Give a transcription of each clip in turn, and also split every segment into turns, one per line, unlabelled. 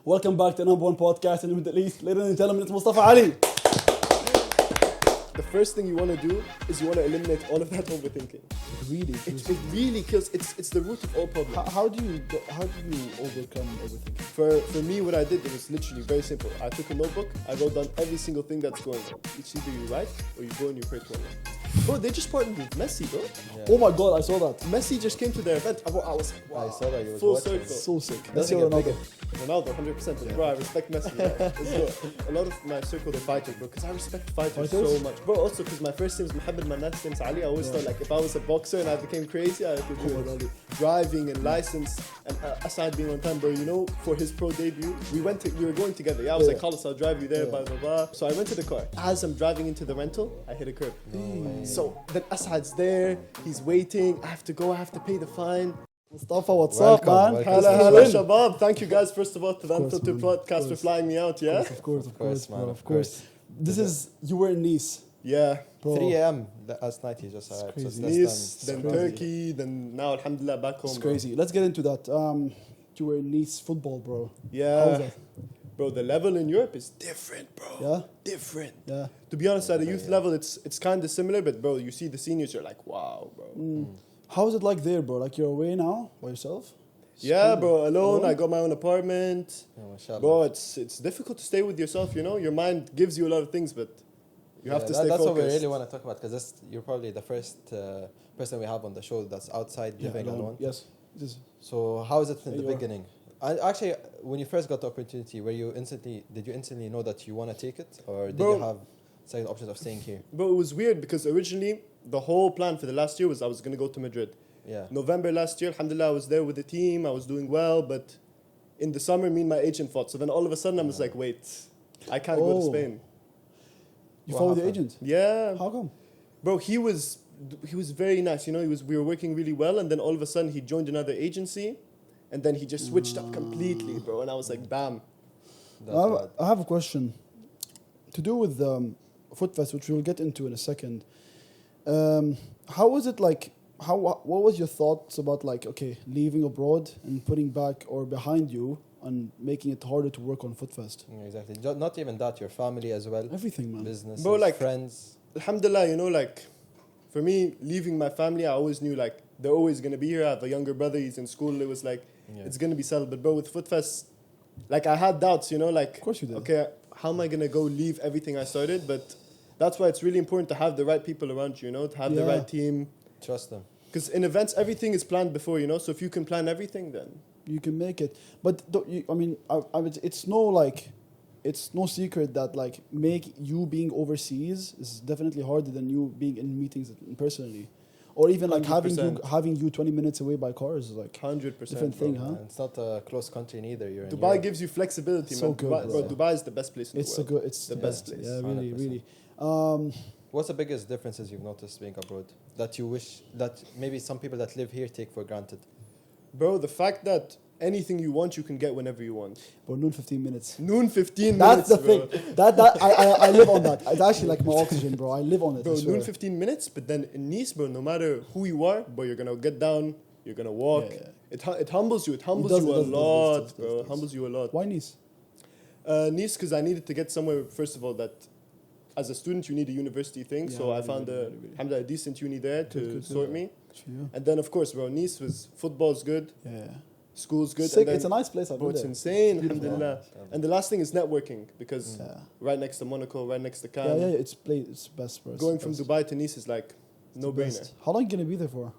Welcome back to number one podcast in the Middle East. Ladies and gentlemen, it's Mustafa Ali.
The first thing you want to do is you want to eliminate all of that overthinking.
Really?
It really kills. It's the root of all problems.
How do you overcome overthinking?
For me, what I did, it was literally very simple. I took a notebook, I wrote down every single thing that's going on. It's either you write or you go and you pray to Allah. Bro, they just partnered with Messi, bro.
Yeah. Oh my God, I saw that.
Messi just came to their event. I was like, wow.
I saw that. You was
full
watching.
circle.
So sick.
That's
Messi or
like a
Ronaldo?
Ronaldo, 100%. But bro, I respect Messi. Yeah. Let's go. A lot of my circle, they're fighters, bro, because I respect fighters so much. Bro, also because my first name is Mohammed, my last name is Ali. I always thought, like, if I was a boxer and I became crazy, I could do it. Driving and license, and aside being on time, bro, you know, for his pro debut, we were going together. Yeah, I was like, Carlos, I'll drive you there, blah, blah, blah. So I rented a car. As I'm driving into the rental, I hit a curb. So then Asad's there, he's waiting, I have to go, I have to pay the fine.
Mustafa, what's up, man?
Hello, Shabab. Thank you guys, first of all, to the Unfiltered Podcast for flying me out, yeah?
Of course,
man,
of course. You were in Nice.
Yeah.
Bro.
3 a.m. last night he just arrived.
It's
So
crazy.
Nice, then Turkey, then now, alhamdulillah, back home.
It's crazy. Let's get into that. You were in Nice football, bro.
Yeah.
How was that?
Bro, the level in Europe is different, bro.
Yeah?
Different.
Yeah.
To be honest, at the youth level, it's kind of similar, but bro, you see the seniors, you're like, wow, bro.
How is it like there, bro? Like you're away now by yourself?
Yeah, bro, alone. I got my own apartment.
Yeah, mashallah.
Bro, it's difficult to stay with yourself, you know? Your mind gives you a lot of things, but you have to stay
that's
focused.
what we really want to talk about, because you're probably the first person we have on the show that's outside living alone.
Yes. Yes.
So how is it in the
you are.
beginning? And actually, when you first got the opportunity, did you instantly know that you want to take it, or did you have second options of staying here?
Bro, it was weird because originally the whole plan for the last year was I was going to go to Madrid.
Yeah.
November last year, alhamdulillah, I was there with the team. I was doing well, but in the summer, me and my agent fought. So then all of a sudden, I was like, wait, I can't go to Spain.
You
What
followed the
happened?
agent?
Yeah.
How come?
Bro, he was very nice. You know, we were working really well, and then all of a sudden, he joined another agency, and then he just switched up completely, bro. And I was like, bam.
I have a question to do with FootFest, which we'll get into in a second. How was it like? What was your thoughts about like leaving abroad and putting back or behind you and making it harder to work on FootFest?
Yeah, exactly. Not even that, your family as well.
Everything, man.
Business,
Bro, like,
friends.
Alhamdulillah, you know, like, for me, leaving my family, I always knew, like, they're always going to be here. I have a younger brother, he's in school. It was like, it's going to be settled. But bro, with FootFest, like, I had doubts, you know, like,
of course you did.
Okay, how am I going to go leave everything I started? But that's why it's really important to have the right people around you, you know, to have the right team.
Trust them.
Because in events, everything is planned before, you know, so if you can plan everything, then
you can make it. But it's no secret that like you being overseas is definitely harder than you being in meetings personally, or even like
100%.
having you 20 minutes away by car is like
100%.
different thing, huh?
And it's not a close country neither. You're in
Dubai
Europe.
gives you flexibility,
So
man.
good,
Dubai,
bro.
Dubai is the best place in the world.
It's
the best place.
Yeah, really,
100%.
really.
What's the biggest differences you've noticed being abroad that you wish that maybe some people that live here take for granted?
Bro, the fact that anything you want, you can get whenever you want.
Or noon 15 minutes.
Noon 15
That's
minutes,
the
bro.
thing. I live on that. It's actually like my oxygen, bro. I live on it.
Bro,
I swear.
noon 15 minutes, but then in Nice, bro, no matter who you are, bro, you're going to get down, you're going to walk.
Yeah.
It humbles you. It humbles
does,
you
it
a
does,
lot,
it does.
bro. It humbles you a lot.
Why Nice?
Nice, because I needed to get somewhere, first of all, that as a student, you need a university thing.
Yeah,
so I
really,
found
really.
a decent uni there to sort me.
Yeah.
And then, of course, bro, Nice was football's good,
Yeah.
school's good.
Sick.
And then,
It's a nice place. I've
bro,
been
it's
there.
insane,
Beautiful.
alhamdulillah. And the last thing is networking, because
Yeah.
right next to Monaco, right next to
Yeah,
Cannes,
it's best, bro. It's
going
the
from
best.
Dubai to Nice is like
It's the
no-brainer.
best. How long are you gonna be there for?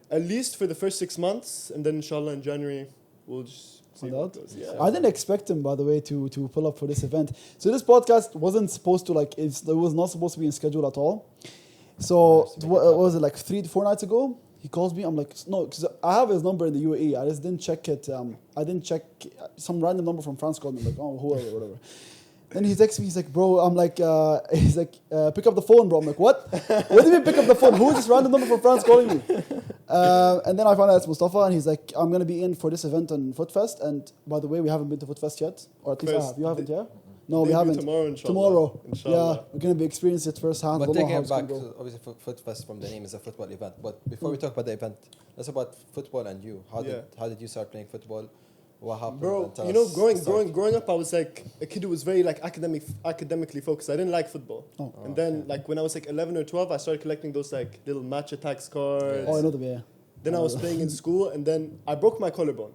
At least for the first 6 months, and then inshallah in January we'll just see
Find
what
out?
goes. Yeah.
I didn't expect him, by the way, to pull up for this event. So this podcast wasn't supposed to it was not supposed to be in schedule at all. So what was it like 3 to 4 nights ago? He calls me. I'm like, no, because I have his number in the UAE. I just didn't check it. I didn't check some random number from France called me. I'm like, oh, whoever, whatever. Then he texts me. He's like, bro. I'm like, pick up the phone, bro. I'm like, what? What do you mean pick up the phone? Who is this random number from France calling me? And then I found out it's Mustafa, and he's like, I'm gonna be in for this event on FootFest. And by the way, we haven't been to FootFest yet, or at least I have. You haven't, yeah? No, we
Debut
haven't.
tomorrow, inshallah.
Tomorrow.
Inshallah.
Yeah, we're gonna be experiencing it firsthand.
But
Don't know
taking
how
it
it's gonna
back,
go.
obviously FootFest from the name is a football event. But before we talk about the event, let's talk about football and you. How did you start playing football? What happened?
Bro,
And tell
you know,
us
growing up, I was like a kid who was very like academically focused. I didn't like football.
Oh.
And then like when I was like 11 or 12, I started collecting those like little match attacks cards.
Oh, I know them. Yeah.
Then I was playing in school, and then I broke my collarbone.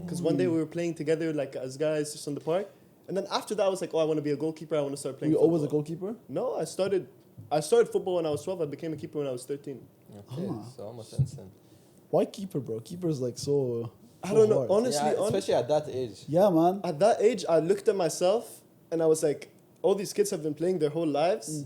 Because one day we were playing together like as guys just on the park. And then after that, I was like, oh, I want to be a goalkeeper. I want to start
Were
playing
you
football.
always a goalkeeper?
No, I started football when I was 12. I became a keeper when I was 13.
Okay, so almost instant.
Why keeper, bro? Keeper is like so.
I don't know.
hard.
Honestly,
Yeah, especially at that age.
Yeah, man.
at that age, I looked at myself and I was like, all these kids have been playing their whole lives,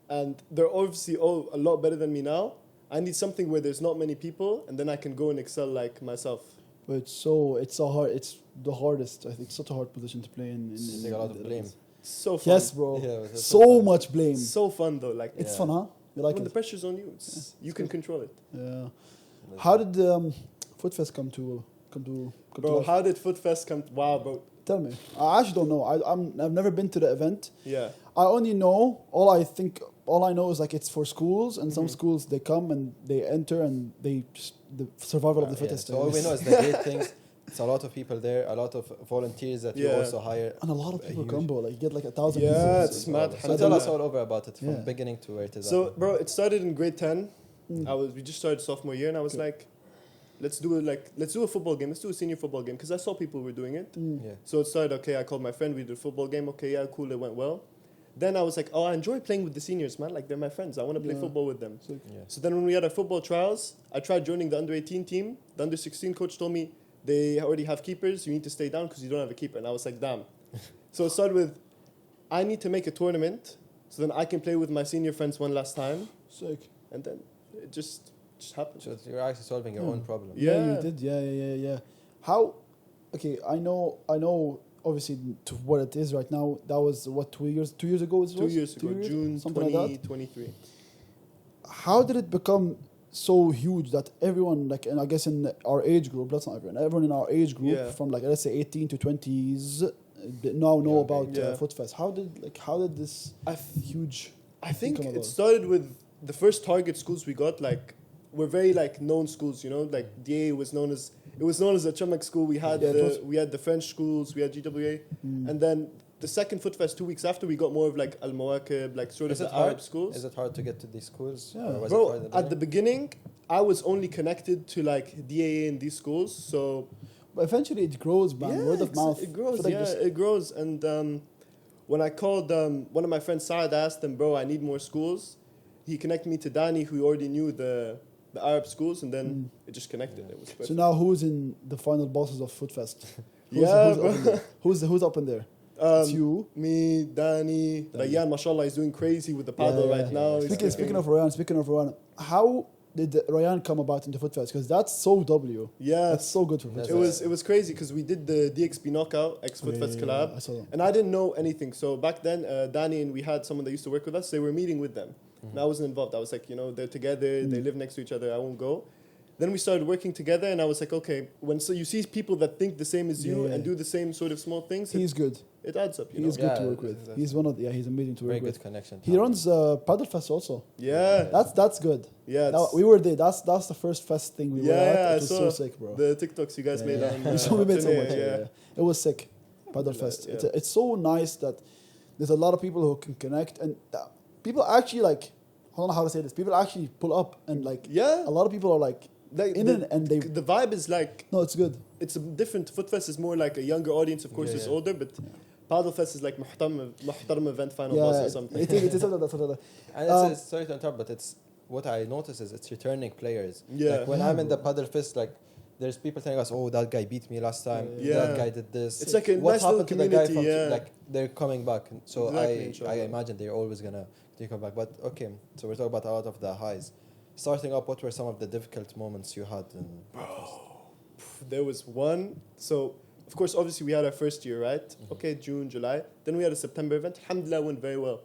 and they're obviously all a lot better than me now. I need something where there's not many people, and then I can go and excel like myself.
But it's so hard. It's the hardest. I think such a hard position to play in.
You take a lot of blame.
So fun.
Yes, bro.
Yeah, but that's
so
so fun.
much blame.
So fun though. Like
It's
Yeah.
fun, huh? You like
when the
it?
pressure's on you, you can control it.
Yeah. How did FootFest come to
Bro,
life?
how did FootFest come? Wow, bro.
Tell me. I actually don't know. I've never been to the event.
Yeah.
I only know all I know is like it's for schools, and some schools they come and they enter and they just the survival of the
Yeah,
fittest.
so all we know is the great things. It's a lot of people there, a lot of volunteers that you
Yeah.
also hire.
And a lot of people
huge-
come, bro. Like you get like 1,000
Yeah,
people.
it's mad.
So tell us all over about it from
Yeah.
beginning to where it is.
So, bro, it started in grade 10.
Mm.
We just started sophomore year, and I was like, let's do a football game. Let's do a senior football game, because I saw people were doing it.
Yeah.
So it started, okay, I called my friend, we did a football game. Okay, yeah, cool, it went well. Then I was like, oh, I enjoy playing with the seniors, man. Like, they're my friends. I want to play
Yeah.
football with them.
So,
Yeah.
So then when we had our football trials, I tried joining the under-18 team. The under-16 coach told me, they already have keepers. You need to stay down because you don't have a keeper. And I was like, damn. So it started with, I need to make a tournament so then I can play with my senior friends one last time.
sick.
And then it just happened.
So you're actually solving your own problem.
Yeah,
Yeah.
you did. Yeah. How? Okay, I know. Obviously, to what it is right now, that was what 2 years ago. It
2
was?
years ago, June
something like that.
2023.
How did it become so huge that everyone, like, and I guess in our age group, that's not everyone in our age group,
Yeah.
from like let's say 18 to 20s, now know
Yeah,
about
yeah.
FootFest. How did this huge?
I think
come
it
about?
started with the first target schools we got. Like, were very like known schools. You know, like DA was known as a Chamak school. We had
Yeah, it was.
we had the French schools. We had GWA, and then the second FootFest 2 weeks after, we got more of like Al Mawakib, like sort
Is
of
it
the Arab
hard?
schools.
Is it hard to get to these schools?
Yeah.
Or was
Bro,
it hard
at the beginning, I was only connected to like DAA in these schools. So
But eventually, it grows, man. Word of mouth.
it grows.
I feel like
Yeah,
just-
it grows. And when I called one of my friends, Saad, I asked him, bro, I need more schools. He connected me to Danny, who already knew the Arab schools, and then it just connected. It was
So
perfect.
now, who's in the final bosses of FootFest?
Yeah,
who's
bro.
up in there? Who's up in there? It's you.
Me, Danny, Rayyan, mashallah, is doing crazy with the paddle right now. He's
Speaking
kicking-
of Ryan, how did Ryan come about into FootFest? Because that's so W.
yeah,
That's so good for
That's
FootFest.
it was crazy because we did the DXB knockout ex FootFest collab,
I saw that.
and I didn't know anything. So back then, Danny and we had someone that used to work with us. They were meeting with them, and I wasn't involved. I was like, they're together, they live next to each other. I won't go. Then we started working together, and I was like, okay, so you see people that think the same as you
Yeah.
and do the same sort of small things,
He's good.
it adds up.
He's good to
Yeah,
work with.
that's-
He's he's amazing to
Very
work
good
with.
connection.
He runs Paddlefest also.
Yeah,
That's good.
yeah.
Now,
it's-
we were there. That's the first fest thing we were at.
yeah,
It was
I
so
saw
sick, bro.
the TikToks you guys made on.
So we made so
Tanea,
much. Yeah. It was sick. Paddlefest.
Yeah.
It's so nice that there's a lot of people who can connect, and people actually like. I don't know how to say this. People actually pull up and like.
Yeah.
A lot of people are like
Like,
in it, and they.
the vibe is like
No, it's good.
it's a different. FootFest is more like a younger audience, of course,
Yeah,
it's
yeah.
older, but Paddlefest is like محترم event final boss
Yeah,
or something.
it is something that's what.
And it's sorry to interrupt, but it's what I notice is it's returning players.
Yeah.
Like when I'm in the paddle fest, like there's people telling us, "Oh, that guy beat me last time.
Yeah.
That guy did this."
It's like a
what
nice little
happened to the guy
community,
from
yeah.
like they're coming back. So
Exactly,
I
inshallah.
imagine they're always gonna come back. But okay, so we're talking about a lot of the highs. Starting up, what were some of the difficult moments you had in
There was one. So, of course, obviously, we had our first year, right? Okay, June, July. Then we had a September event. Alhamdulillah, went very well.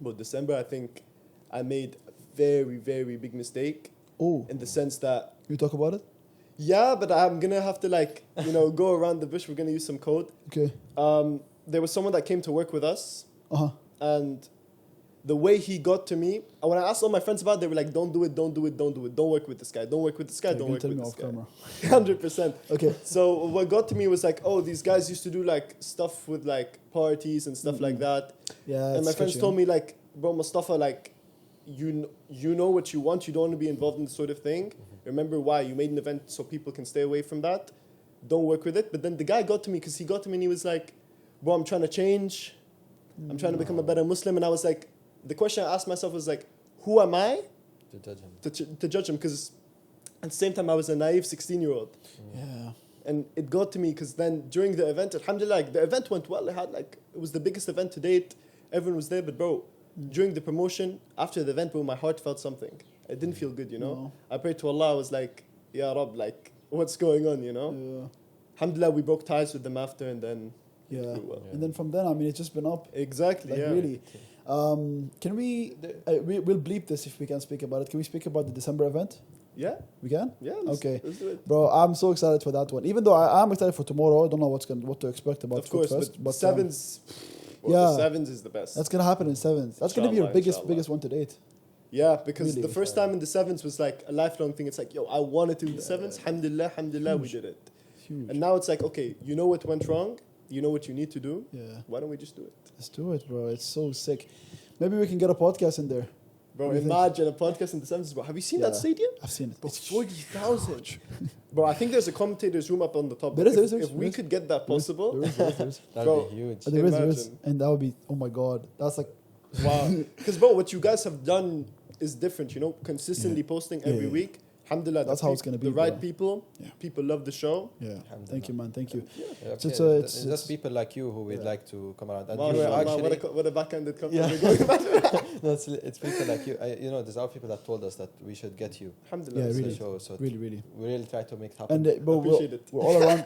But December, I think I made a very, very big mistake
Oh,
in the sense that,
you talk about it?
yeah, but I'm going to have to, like, go around the bush. We're going to use some code.
Okay.
There was someone that came to work with us,
Uh huh.
and the way he got to me, and when I asked all my friends about it, they were like, don't do it, don't do it, don't do it. Don't work with this guy. Don't work with this guy. Don't work with this guy. 100%.
Okay.
So what got to me was like, oh, these guys used to do like stuff with like parties and stuff like that.
Yeah.
And my friends told me like, bro, Mustafa, like, you know what you want. You don't want to be involved in this sort of thing. Remember why you made an event so people can stay away from that. Don't work with it. But then the guy got to me because he got to me and he was like, bro, I'm trying to change. I'm trying to become a better Muslim. And I was like, the question I asked myself was like, who am I
To judge him.
to judge him? Because at the same time, I was a naive 16-year-old.
Yeah.
And it got to me because then during the event, alhamdulillah, like, the event went well. It was the biggest event to date. Everyone was there. But bro, during the promotion, after the event, bro, my heart felt something. It didn't feel good, you know?
No.
I prayed to Allah. I was like, Ya Rab, like, what's going on, you know?
Yeah.
Alhamdulillah, we broke ties with them after and then
Yeah.
it grew well.
And then from then, I mean, it's just been up.
Exactly,
Like,
yeah.
really. Can we'll bleep this if we can speak about it. Can we speak about the December event?
Yeah?
We can?
Yeah,
Okay.
let's do it.
Bro, I'm so excited for that one. Even though I'm excited for tomorrow, I don't know what to expect about
Of course,
FootFest,
but sevens, the
yeah.
sevens is the best.
That's gonna happen in sevens. That's gonna be your
Inshallah.
biggest one to date.
Yeah, because
Really?
the first time in the sevens was like a lifelong thing. It's like, yo, I wanted to do the sevens. Alhamdulillah, we did it.
Huge.
And now it's like, okay, you know what went wrong. You know what you need to do.
Yeah.
Why don't we just do it?
Let's do it, bro. It's so sick. Maybe we can get a podcast in there.
Bro,
What do you think?
imagine a podcast in the sevens. Bro, have you seen that
Yeah.
stadium?
I've seen it.
Bro,
It's
40,000. Bro, I think there's a commentator's room up on the top.
There is,
If we could get that possible,
there is.
That'd
Bro,
be huge.
There is.
Imagine.
And that would be, oh my God. That's like,
wow. Because, bro, what you guys have done is different, you know, consistently posting every
yeah.
week. Alhamdulillah,
That's how it's gonna be,
The right
bro.
people,
Yeah.
people love the show.
yeah. Thank you, man. Thank you.
Yeah,
So
okay.
it's-
Just
it's-
people like you who would like to come around. And you
MashaAllah,
were actually,
what a backhanded
Yeah.
compliment.
no, it's people like you. You know, there's other people that told us that we should get you
Alhamdulillah.
Yeah,
to
really.
the show. So
Really.
we really try to make it happen.
And bro,
Appreciate it.
we're all around.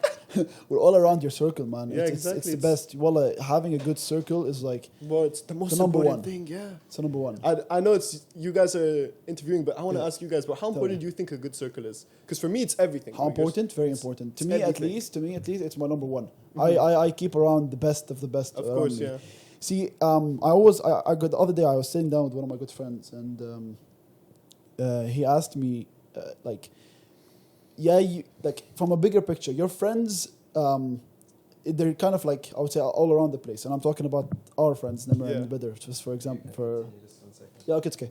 We're all around your circle, man.
Yeah,
It's
exactly.
the best. Wallah, having a good circle is like
Well, it's the most
The number
important
one.
thing, yeah.
it's the number one.
I know it's you guys are interviewing, but I want to
Yeah.
ask you guys, but how
Tell
important
me.
do you think a good circle is? Because for me, it's everything.
How
bro.
important? Very
it's-
important. To
it's
me, at
everything.
least, it's my number one. I keep around the best of the best.
Of
around
course,
me.
yeah.
See, I got the other day. I was sitting down with one of my good friends, and he asked me, like, yeah, you, like from a bigger picture, your friends, they're kind of like I would say all around the place, and I'm talking about our friends, Nimr
Yeah.
and Badr, just for example. For
Just 1 second.
yeah, okay, it's okay.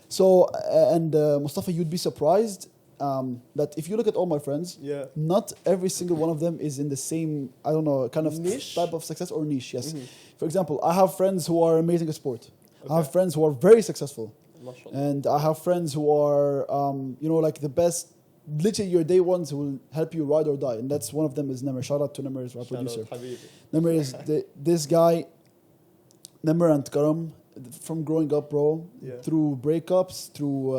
So and Mustafa, you'd be surprised that if you look at all my friends,
Yeah.
not every single one of them is in the same, I don't know, kind of
Niche?
type of success or niche. Yes.
Mhm.
For example, I have friends who are amazing at sport. I have
Okay.
friends who are very successful,
MashaAllah.
and I have friends who are, like the best. Literally, your day ones who will help you ride or die, and that's one of them is Nimr. Shout out to Nimr, our
Shout
producer.
out, Habibi.
Nimr is this guy, Nimr and Karam, from growing up, bro,
Yeah.
through breakups, through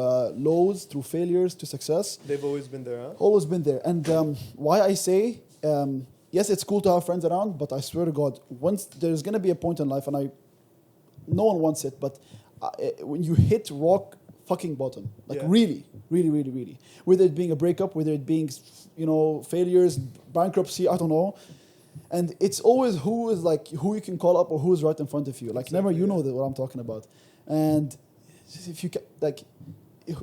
lows, through failures, to success.
They've always been there, huh?
Always been there. And why I say, yes, it's cool to have friends around, but I swear to God, once there's going to be a point in life, and no one wants it, but when you hit rock fucking bottom, like
Yeah.
really, whether it being a breakup, whether it being, failures, bankruptcy, I don't know. And it's always who you can call up or who is right in front of you. Like, never,
Exactly,
you know
yeah.
what I'm talking about. And if you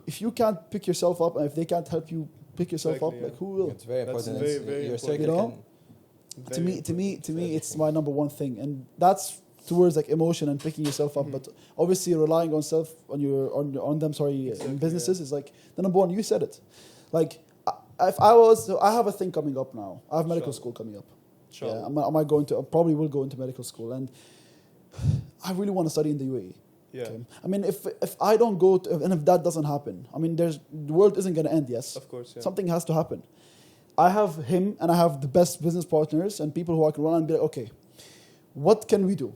if you can't pick yourself up, and if they can't help you pick yourself
Exactly,
up,
yeah.
like who will?
It's very
That's
important.
very,
It's-
very
your
important.
circle
You know?
Very
To me, it's my number one thing, and that's towards like emotion and picking yourself up. But obviously, relying on on them. Sorry,
Exactly,
in businesses
yeah.
is like the number one. You said it. Like, I have a thing coming up now. I have medical
Inshallah.
school coming up.
Inshallah.
Yeah, I might go into. I probably will go into medical school, and I really want to study in the UAE.
Yeah.
Okay? I mean, if I don't go, and if that doesn't happen, I mean, the world isn't going to end. Yes,
Of course, yeah.
something has to happen. I have him, and I have the best business partners and people who I can run and be like, okay, what can we do?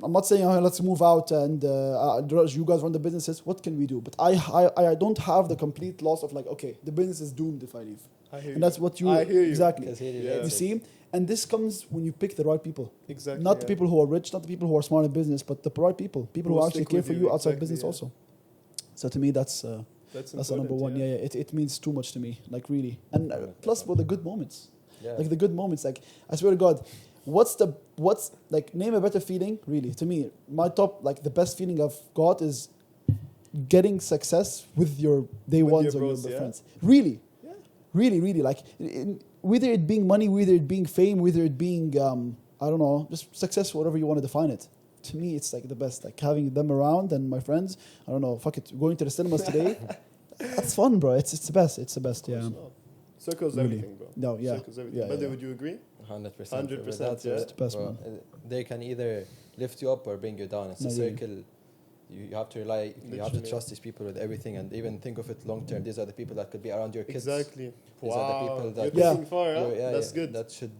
I'm not saying let's move out and you guys run the businesses. What can we do? But I don't have the complete loss of like, okay, the business is doomed if I leave.
I hear
And that's what you
I hear you.
exactly.
Because he
Yeah.
relates
You
it.
see, and this comes when you pick the right people.
Exactly.
Not the
yeah.
people who are rich, not the people who are smart in business, but the right people. People
Who
who
will
actually
stick
care
with
for
you,
you outside
exactly,
business
yeah.
also. So to me, that's the number one. Yeah, it means too much to me, like really. And plus for the good moments.
Yeah.
Like the good moments. Like I swear to God, what's like, name a better feeling, really, to me. My top, like, the best feeling I've got is getting success with your day ones or your
bros, yeah.
friends. Really.
Yeah.
Really, really. Like, whether it being money, whether it being fame, whether it being, I don't know, just success, whatever you want to define it. To me, it's like the best. Like, having them around and my friends, I don't know, fuck it, going to the cinemas today, that's fun, bro. It's the best. It's the best, yeah.
Circles
Really.
everything, bro.
No, yeah.
Circles everything.
Yeah,
But
yeah.
would you agree?
100%.
100%,
That's
yeah.
it.
It's the best,
Bro,
man.
They can either lift you up or bring you down. It's a
No, yeah.
circle. You have to rely, you have to
Literally.
trust these people with everything, and even think of it long term. These are the people that could be around your kids.
Exactly.
These are the people that
You're
Yeah.
thinking far, huh?
Yeah,
That's
yeah,
good.
That should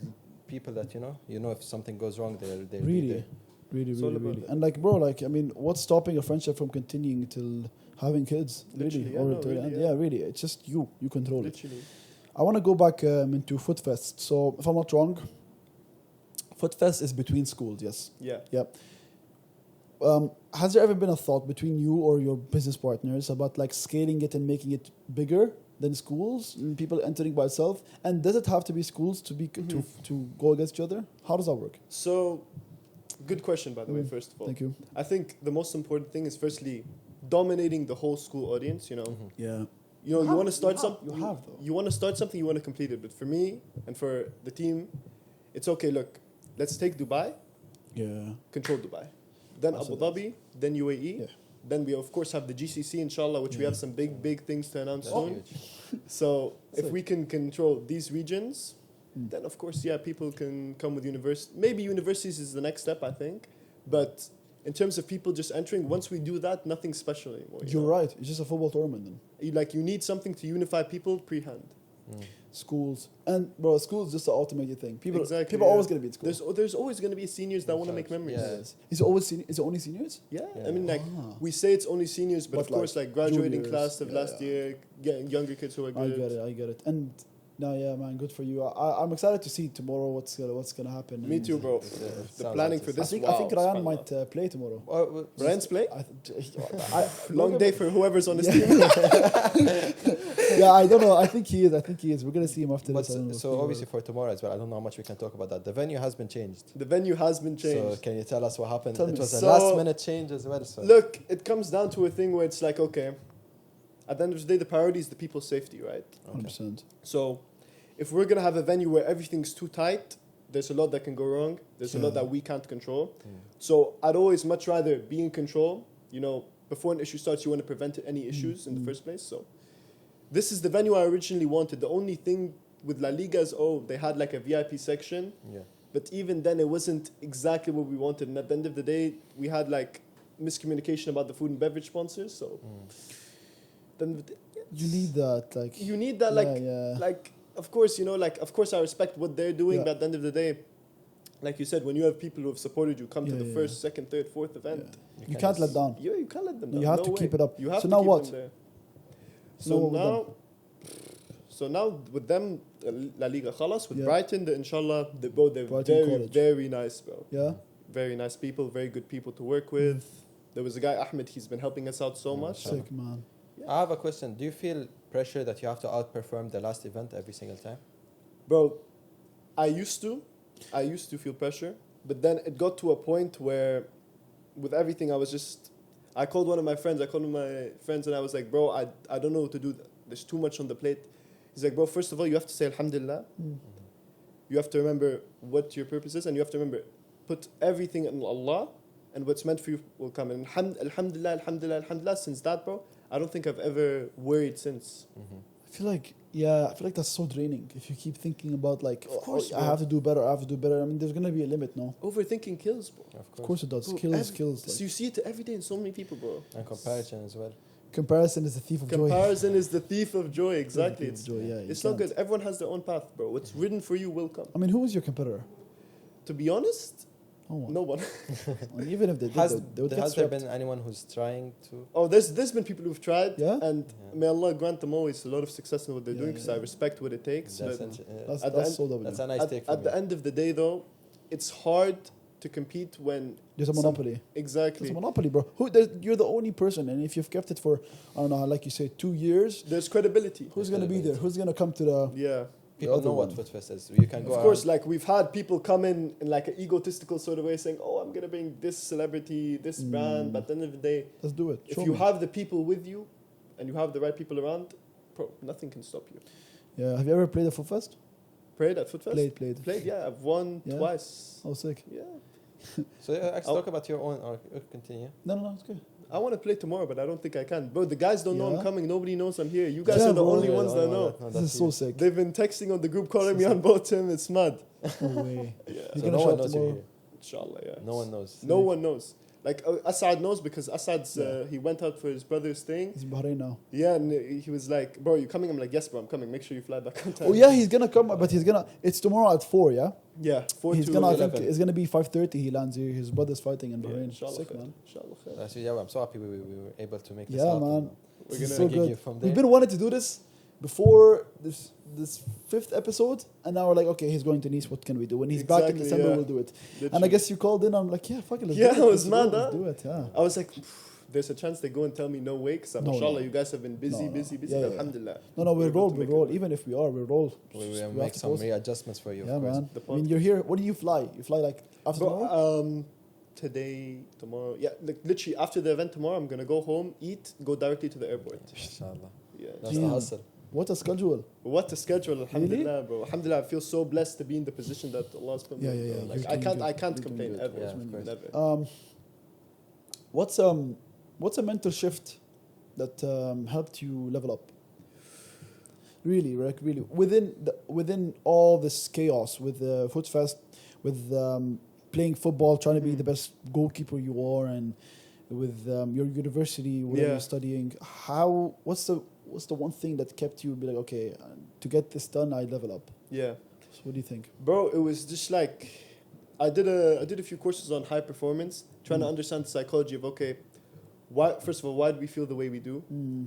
people that you know if something goes wrong, they'll be
Really,
there.
really,
It's all
really,
about
really.
that.
And like, bro, like, I mean, what's stopping a friendship from continuing till having kids?
Literally,
Really,
yeah,
or
no,
to
really,
end?
yeah.
Yeah, really. It's just you control it.
Literally.
I want to go back into FootFest. So, if I'm not wrong, FootFest is between schools. Yes.
Yeah.
Yep. Has there ever been a thought between you or your business partners about like scaling it and making it bigger than schools and people entering by itself? And does it have to be schools to be to go against each other? How does that work?
So, good question, by the way, first of all.
Thank you.
I think the most important thing is firstly dominating the whole school audience, you know.
Yeah.
You know, you want to start something.
You have, though.
You want to start something, you want to complete it. But for me and for the team, it's okay, look, let's take Dubai,
Yeah.
control Dubai. Then
Also
Abu Dhabi, then UAE.
Yeah.
Then we, of course, have the GCC, inshallah, which we have some big things to announce
That's
soon.
huge.
So if
Sick.
we can control these regions, then of course, yeah, people can come with university. Maybe universities is the next step, I think. But in terms of people just entering, once we do that, nothing's special anymore. you
You're
know?
right. It's just a football tournament then.
You need something to unify people pre-hand.
Schools. And bro, school's just the ultimate thing. People
Exactly,
are
yeah.
always gonna be at school.
There's always going to be seniors that want to make
Facts.
memories.
Yeah.
Yes. Is it always is it only seniors?
Yeah,
Yeah.
I mean, like,
Ah.
we say it's only seniors, but
But
of course,
like
like, graduating
juniors,
class of
yeah,
last
yeah.
year, getting younger kids who are good.
I get it. And no, yeah, man, good for you. I'm excited to see tomorrow what's gonna happen.
Me
And
too, bro.
It
The
sounds
planning
like
for
this.
this,
I think Ryan
subhanallah.
might play tomorrow.
Ryan's play?
Long
Long day for whoever's on his
Yeah.
team.
Yeah, I don't know. I think he is. We're gonna see him after
But
this. I don't know.
so obviously for tomorrow as well, I don't know how much we can talk about that. The venue has been changed.
The venue has been
So
changed.
can you tell us what happened?
Tell
It
me.
was a
So-
last minute change as well. So
Look, it comes down to a thing where it's like, okay, at the end of the day, the priority is the people's safety, right?
100%.
So if we're going to have a venue where everything's too tight, there's a lot that can go wrong. There's a lot
Yeah.
that we can't control. So I'd always much rather be in control. You know, before an issue starts, you want to prevent any issues in the first place. So this is the venue I originally wanted. The only thing with La Liga is, they had like a VIP section.
yeah.
But even then, it wasn't exactly what we wanted. And at the end of the day, we had like miscommunication about the food and beverage sponsors. So then
You need that, like.
you need that,
Yeah.
like, of course, you know, like, of course, I respect what they're doing.
Yeah.
But at the end of the day, like you said, when you have people who have supported you come to the
Yeah.
first, second, third, fourth event,
You can't let down.
you can't let them down.
You have
No
to
way.
keep it up.
You have
So
to
now
keep
what?
them there.
Now
So
what with
now, so now with them, La Liga Khalas, with
Yeah.
Brighton, inshallah, they're very,
Brighton College.
very nice, bro.
Yeah.
Very nice people, very good people to work with. There was a guy, Ahmed, he's been helping us out so much.
Sick, man.
I have a question. Do you feel pressure that you have to outperform the last event every single time?
Bro, I used to feel pressure, but then it got to a point where with everything I called one of my friends, and I was like, bro, I don't know what to do. There's too much on the plate. He's like, bro, first of all, you have to say alhamdulillah. You have to remember what your purpose is, and you have to remember, put everything in Allah, and what's meant for you will come. And alhamdulillah, since that, bro, I don't think I've ever worried since.
I feel like that's so draining. If you keep thinking about like,
course,
I
bro.
have to do better. I mean, there's gonna be a limit, no?
Overthinking kills, bro.
Of course it does.
Bro,
Kills.
So
Like,
you see it every day in so many people, bro.
And comparison as well.
comparison is the thief of joy.
Comparison is the thief of joy. Exactly.
Thief of joy, yeah, you
It's not
can't.
good. Everyone has their own path, bro. What's written for you will come.
I mean, who is your competitor?
To be honest,
No one.
no one.
And even if they did,
Has
they would get
there
swept.
been anyone who's trying to?
Oh, there's been people who've tried,
Yeah?
and
Yeah.
may Allah grant them always a lot of success in what they're
Yeah,
doing, because
yeah.
I respect what it takes.
That's,
But
That's,
At the
that's
end-
so W.
that's a nice take
at
from
the
you.
end of the day, though, it's hard to compete when
There's a monopoly.
exactly
There's a monopoly, bro. You're the only person, and if you've kept it for, I don't know, like you say, 2 years,
there's credibility.
who's gonna be there? Who's gonna come to the?
Yeah.
people
other
know what
one.
FootFest is. You can go
Of course,
around.
like we've had people come in like an egotistical sort of way saying, "Oh, I'm gonna bring this celebrity, this brand," but at the end of the day,
Let's do it.
if
Show
you
me.
have the people with you, and you have the right people around, nothing can stop you.
Yeah. Have you ever played at FootFest?
Played at FootFest?
Played.
Yeah, I've won
Yeah.
twice.
Oh, sick.
Yeah.
So actually, talk about your own. Or continue.
No, it's good.
I want to play tomorrow, but I don't think I can. Bro, the guys don't know I'm
Yeah?
coming. Nobody knows I'm here. You guys
Yeah,
are the
bro.
only
Yeah,
ones that know.
No,
This
that's
is so
you.
sick.
They've been texting on the group calling me on both him. It's mad.
No way.
Yeah.
You're
So
gonna
no
show
one
up
knows you're
tomorrow.
here.
Inshallah, yeah.
No one knows.
No one knows. Like Assad knows because Assad's
Yeah.
he went out for his brother's thing.
He's in Bahrain now.
Yeah, and he was like, "Bro, you coming?" I'm like, "Yes, bro, I'm coming. Make sure you fly back on time."
Oh yeah, he's gonna come, but it's tomorrow at 4. Yeah.
Yeah, 4
He's
to
gonna. I
11.
think it's gonna be 5:30. He lands here. His brother's fighting in
Yeah,
Bahrain.
inshallah,
Sick,
khair.
man.
Inshallah, khair.
So yeah, I'm so happy we were able to make this
Yeah,
happen.
man.
We're
This is
gonna
so
take
good.
you from
We've
there.
been wanting to do this before this 5th episode, and now we're like, okay, he's going to Nice. What can we do? When he's back in
Exactly,
December,
yeah.
we'll do it. And I
Literally.
guess you called in. I'm like, yeah, fuck it. Let's
Yeah,
do it.
it was
Let's
mad,
go,
huh?
Let's do it. Yeah.
I was like, there's a chance they go and tell me no way, because
No,
mashallah,
no.
you guys have been busy,
No, no.
busy.
Yeah, yeah.
Alhamdulillah.
No,
We're
we'll
able
roll.
to
We'll
make it
roll.
work.
Even if we are, we'll roll.
We will
have
make
to
some
post.
readjustments for you.
Yeah,
of course.
man.
The
I mean, you're here. When do you fly? You fly like after tomorrow?
Bro, today, tomorrow. Yeah, like literally after the event tomorrow, I'm gonna go home, eat, go directly to the airport.
Inshallah.
Yeah.
That's the
Damn.
hustle.
What a schedule.
What a schedule, alhamdulillah, bro. Alhamdulillah, I feel so blessed to be in the position that Allah's put me
Yeah,
in,
yeah,
bro.
yeah.
Like,
You're
I
doing
can't,
good.
I can't
You're doing
complain
good.
ever.
Yeah, of course.
Never.
What's a mental shift that helped you level up? Really, like really, within all this chaos with FootFest, with playing football, trying to be the best goalkeeper you are, and with your university, whatever
Yeah.
you're studying, what's the one thing that kept you be like, okay, to get this done, I level up?
Yeah.
So what do you think?
Bro, it was just like I did a few courses on high performance, trying to understand the psychology of why first of all, why do we feel the way we do?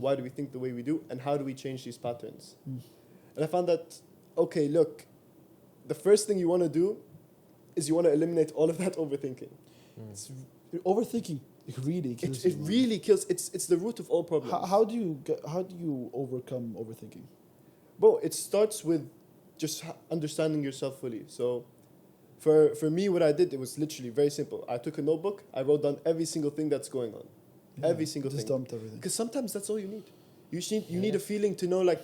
Why do we think the way we do? And how do we change these patterns? And I found that look, the first thing you want to do is you want to eliminate all of that overthinking.
It's overthinking. It really kills
It
you, man.
really kills. It's the root of all problems.
How do you overcome overthinking?
Bro, it starts with just understanding yourself fully. So for me, what I did, it was literally very simple. I took a notebook, I wrote down every single thing that's going on. Every single
just
thing.
dumped everything.
Because sometimes that's all you need. You need a feeling to know, like,